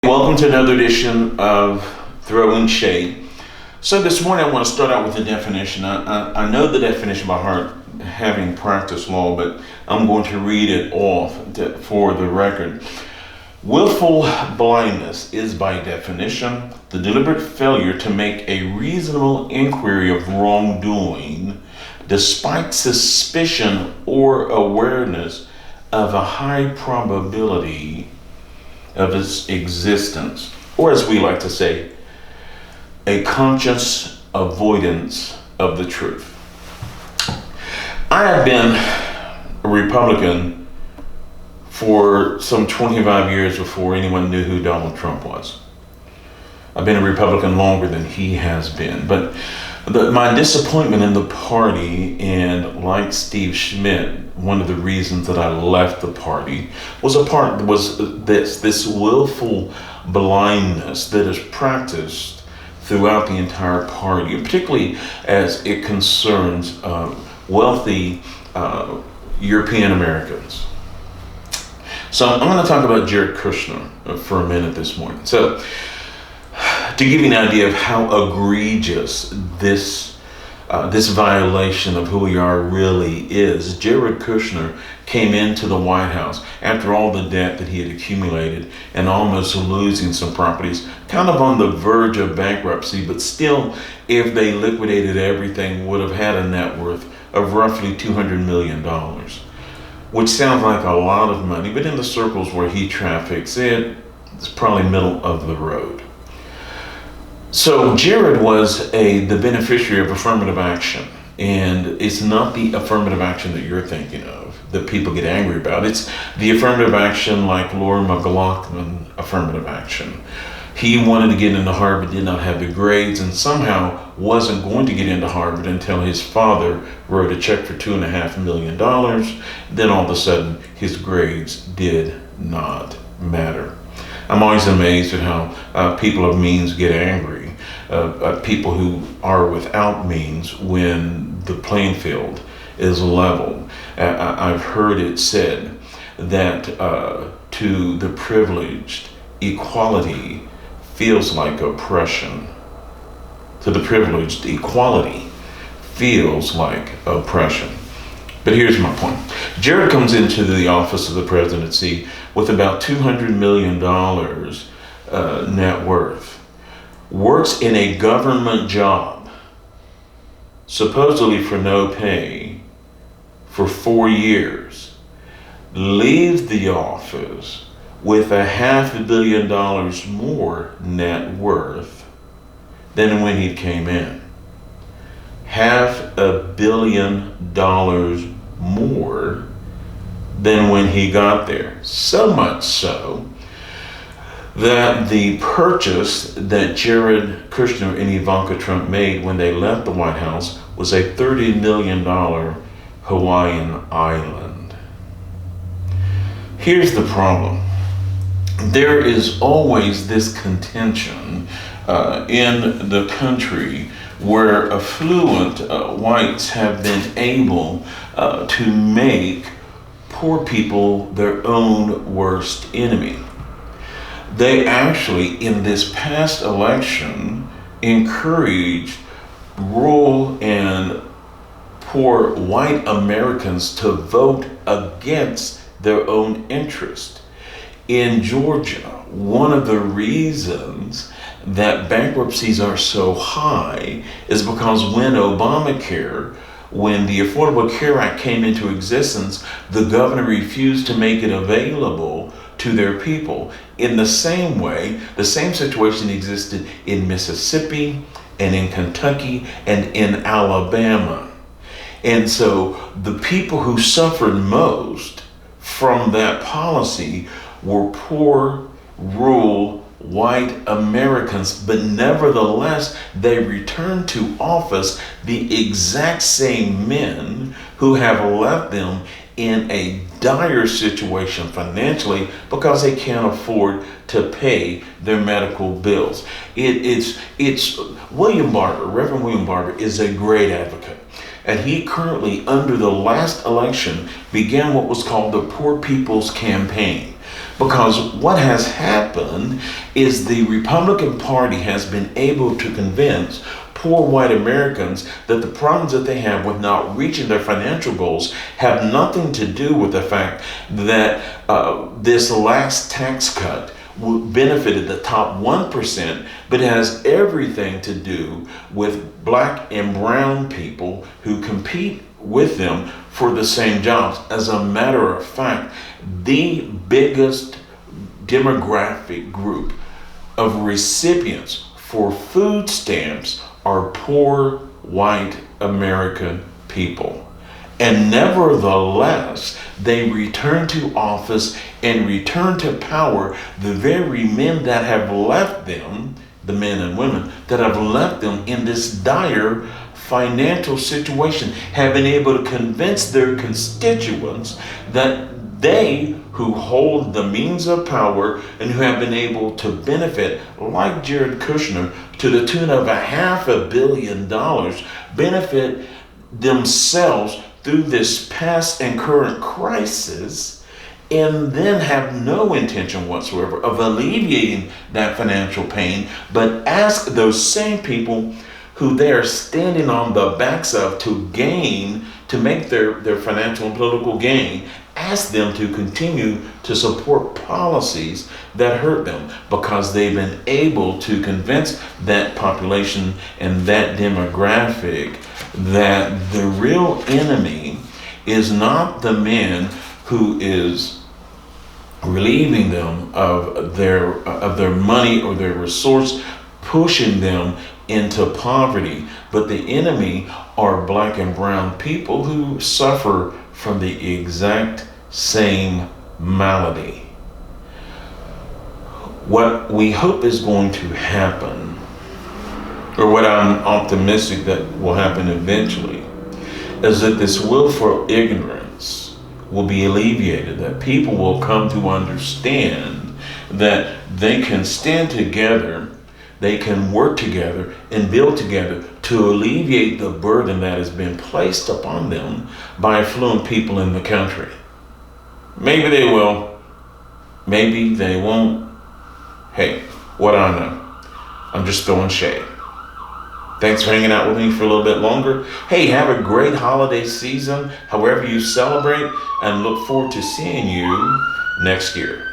Welcome to another edition of Throwing Shade. So this morning I want to start out with a definition. I know the definition by heart, having practiced law, but I'm going to read it off for the record. Willful blindness is by definition the deliberate failure to make a reasonable inquiry of wrongdoing despite suspicion or awareness of a high probability of its existence, or as we like to say, a conscious avoidance of the truth. I have been a Republican for some 25 years before anyone knew who Donald Trump was. I've been a Republican longer than he has been, but my disappointment in the party, and like Steve Schmidt, one of the reasons that I left the party was this willful blindness that is practiced throughout the entire party, particularly as it concerns wealthy European Americans. So I'm going to talk about Jared Kushner for a minute this morning. So to give you an idea of how egregious this violation of who we are really is, Jared Kushner came into the White House after all the debt that he had accumulated and almost losing some properties, kind of on the verge of bankruptcy, but still, if they liquidated everything, would have had a net worth of roughly $200 million, which sounds like a lot of money, but in the circles where he traffics, it's probably middle of the road. So Jared was the beneficiary of affirmative action, and it's not the affirmative action that you're thinking of that people get angry about. It's the affirmative action like Laura McLaughlin affirmative action. He wanted to get into Harvard, did not have the grades, and somehow wasn't going to get into Harvard until his father wrote a check for $2.5 million. Then all of a sudden, his grades did not matter. I'm always amazed at how people of means get angry. People who are without means when the playing field is leveled. I've heard it said that to the privileged, equality feels like oppression. To the privileged, equality feels like oppression. But here's my point. Jared comes into the office of the presidency with about $200 million net worth. Works in a government job, supposedly for no pay, for 4 years, leaves the office with $500 million more net worth than when he came in. $500 million more than when he got there. So much so that the purchase that Jared Kushner and Ivanka Trump made when they left the White House was a $30 million Hawaiian island. Here's the problem. There is always this contention in the country where affluent whites have been able to make poor people their own worst enemy. They actually, in this past election, encouraged rural and poor white Americans to vote against their own interest. In Georgia, one of the reasons that bankruptcies are so high is because when the Affordable Care Act came into existence, the governor refused to make it available to their people. In the same way, the same situation existed in Mississippi and in Kentucky and in Alabama. And so the people who suffered most from that policy were poor, rural, white Americans, but nevertheless, they returned to office the exact same men who have left them in a dire situation financially because they can't afford to pay their medical bills. It's William Barber, Reverend William Barber, is a great advocate. And he currently, under the last election, began what was called the Poor People's Campaign. Because what has happened is the Republican Party has been able to convince poor white Americans that the problems that they have with not reaching their financial goals have nothing to do with the fact that this last tax cut benefited the top 1%, but has everything to do with black and brown people who compete with them for the same jobs. As a matter of fact, the biggest demographic group of recipients for food stamps are poor white American people. And nevertheless, they return to office and return to power the very men that have left them, the men and women that have left them in this dire financial situation, have been able to convince their constituents that they who hold the means of power and who have been able to benefit, like Jared Kushner, to the tune of $500 million, benefit themselves through this past and current crisis, and then have no intention whatsoever of alleviating that financial pain, but ask those same people who they are standing on the backs of to gain, to make their financial and political gain, ask them to continue to support policies that hurt them, because they've been able to convince that population and that demographic that the real enemy is not the man who is relieving them of their money or their resource, pushing them into poverty, but the enemy are black and brown people who suffer from the exact same malady. What we hope is going to happen, or what I'm optimistic that will happen eventually, is that this willful ignorance will be alleviated, that people will come to understand that they can stand together, they can work together and build together to alleviate the burden that has been placed upon them by affluent people in the country. Maybe they will, maybe they won't. Hey, what do I know? I'm just throwing shade. Thanks for hanging out with me for a little bit longer. Hey, have a great holiday season, however you celebrate, and look forward to seeing you next year.